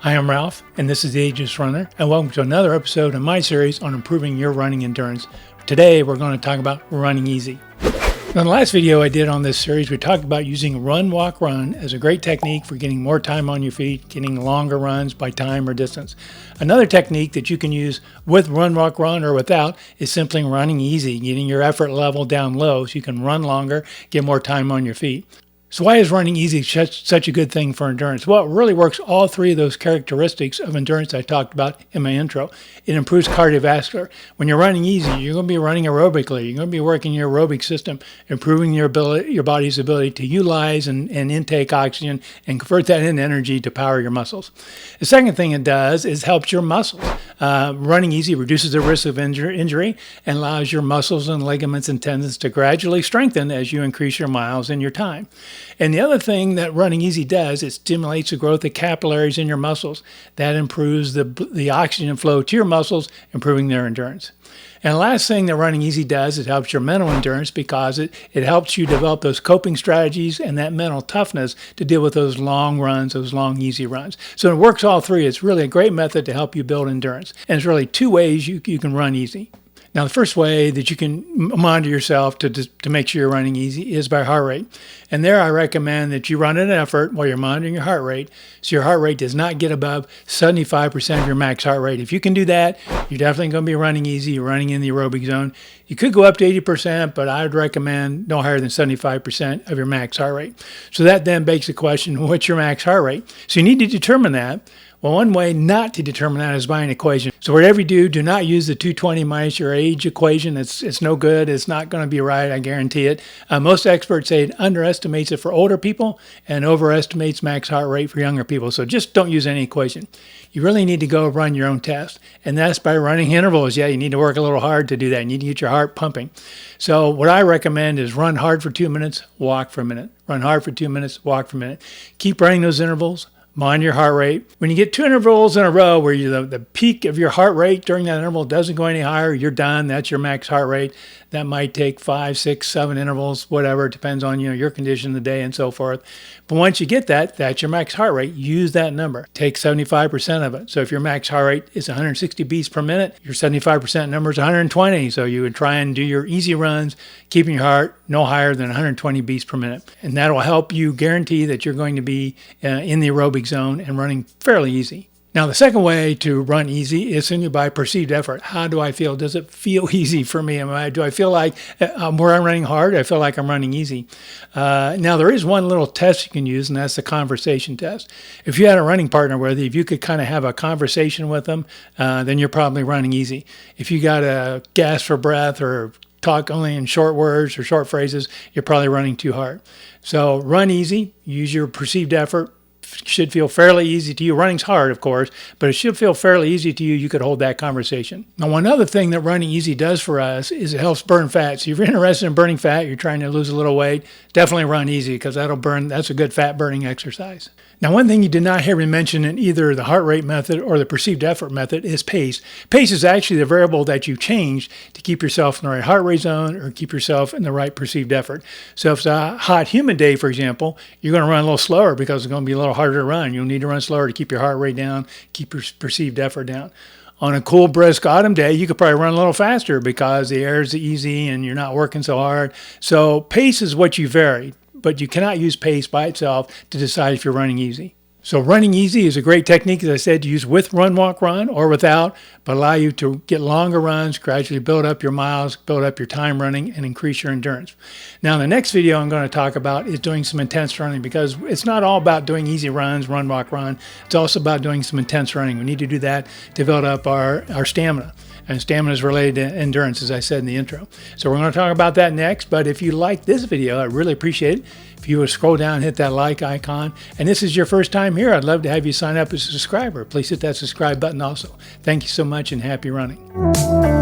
Hi, I'm Ralph, and this is the Ageless Runner, and welcome to another episode of my series on improving your running endurance. Today, we're going to talk about running easy. Now, in the last video I did on this series, we talked about using run, walk, run as a great technique for getting more time on your feet, getting longer runs by time or distance. Another technique that you can use with run, walk, run or without is simply running easy, getting your effort level down low so you can run longer, get more time on your feet. So why is running easy such a good thing for endurance? Well, it really works all three of those characteristics of endurance I talked about in my intro. It improves cardiovascular. When you're running easy, you're going to be running aerobically. You're going to be working your aerobic system, improving your body's ability to utilize and intake oxygen and convert that into energy to power your muscles. The second thing it does is helps your muscles. Running easy reduces the risk of injury and allows your muscles and ligaments and tendons to gradually strengthen as you increase your miles and your time. And the other thing that running easy does, it stimulates the growth of capillaries in your muscles. That improves the oxygen flow to your muscles, improving their endurance. And the last thing that running easy does, it helps your mental endurance because it helps you develop those coping strategies and that mental toughness to deal with those long runs, those long, easy runs. So it works all three. It's really a great method to help you build endurance. And it's really two ways you can run easy. Now, the first way that you can monitor yourself to make sure you're running easy is by heart rate. And there I recommend that you run an effort while you're monitoring your heart rate so your heart rate does not get above 75% of your max heart rate. If you can do that, you're definitely going to be running easy. You're running in the aerobic zone. You could go up to 80%, but I would recommend no higher than 75% of your max heart rate. So that then begs the question, what's your max heart rate? So you need to determine that. Well, one way not to determine that is by an equation. So whatever you do not use the 220 minus your age equation. It's no good. It's not going to be right. I guarantee it. Most experts say it underestimates it for older people and overestimates max heart rate for younger people. So just don't use any equation. You really need to go run your own test. And that's by running intervals. Yeah, you need to work a little hard to do that. You need to get your heart pumping. So what I recommend is run hard for 2 minutes, walk for a minute. Run hard for 2 minutes, walk for a minute. Keep running those intervals. Monitor your heart rate. When you get 2 intervals in a row where the peak of your heart rate during that interval doesn't go any higher, you're done. That's your max heart rate. That might take 5, 6, 7 intervals, whatever. It depends on your condition of the day and so forth. But once you get that, that's your max heart rate. Use that number. Take 75% of it. So if your max heart rate is 160 beats per minute, your 75% number is 120. So you would try and do your easy runs, keeping your heart no higher than 120 beats per minute. And that will help you guarantee that you're going to be in the aerobic zone and running fairly easy. Now, the second way to run easy is simply by perceived effort. How do I feel? Does it feel easy for me? Do I feel like where I'm running hard, I feel like I'm running easy? Now, there is one little test you can use, and that's the conversation test. If you had a running partner with you, if you could kind of have a conversation with them, then you're probably running easy. If you got a gasp for breath or talk only in short words or short phrases, you're probably running too hard. So run easy, use your perceived effort. Should feel fairly easy to you. Running's hard, of course, but it should feel fairly easy to you. You could hold that conversation. Now, one other thing that running easy does for us is it helps burn fat. So if you're interested in burning fat, you're trying to lose a little weight, definitely run easy because that's a good fat burning exercise. Now, one thing you did not hear me mention in either the heart rate method or the perceived effort method is pace. Pace is actually the variable that you change to keep yourself in the right heart rate zone or keep yourself in the right perceived effort. So if it's a hot, humid day, for example, you're going to run a little slower because it's going to be a little harder to run. You'll need to run slower to keep your heart rate down, keep your perceived effort down. On a cool, brisk autumn day, you could probably run a little faster because the air is easy and you're not working so hard. So pace is what you vary, but you cannot use pace by itself to decide if you're running easy. So running easy is a great technique, as I said, to use with run, walk, run or without, but allow you to get longer runs, gradually build up your miles, build up your time running, and increase your endurance. Now, the next video I'm going to talk about is doing some intense running because it's not all about doing easy runs, run, walk, run. It's also about doing some intense running. We need to do that to build up our stamina. And stamina is related to endurance, as I said in the intro. So we're going to talk about that next. But if you like this video, I really appreciate it if you would scroll down and hit that like icon. And this is your first time here, I'd love to have you sign up as a subscriber. Please hit that subscribe button also. Thank you so much and happy running.